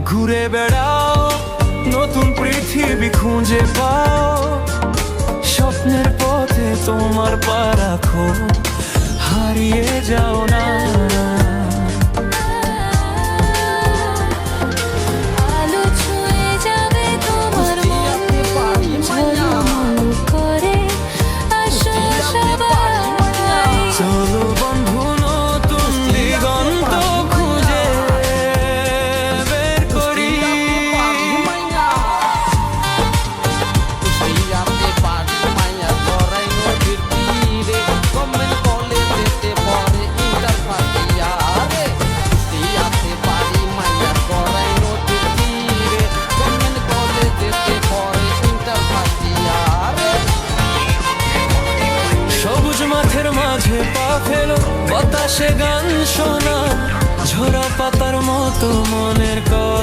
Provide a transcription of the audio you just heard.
ঘুরে বেড়াও, নতুন পৃথিবী খুঁজে পাও, স্বপ্নের পথে তোমার পা রাখো, হারিয়ে যাও না। আলো ছুঁয়ে যাবে তোমার মন, ঝলমল করে আসো সবাই। চলো বন্ধু, নতুন দিগন্ত খুঁজে বের করি। সবুজ মাঠের মাঝে পা ফেলো, বাতাসে গান শোনা, ঝরা পাতার মতো মনের কথা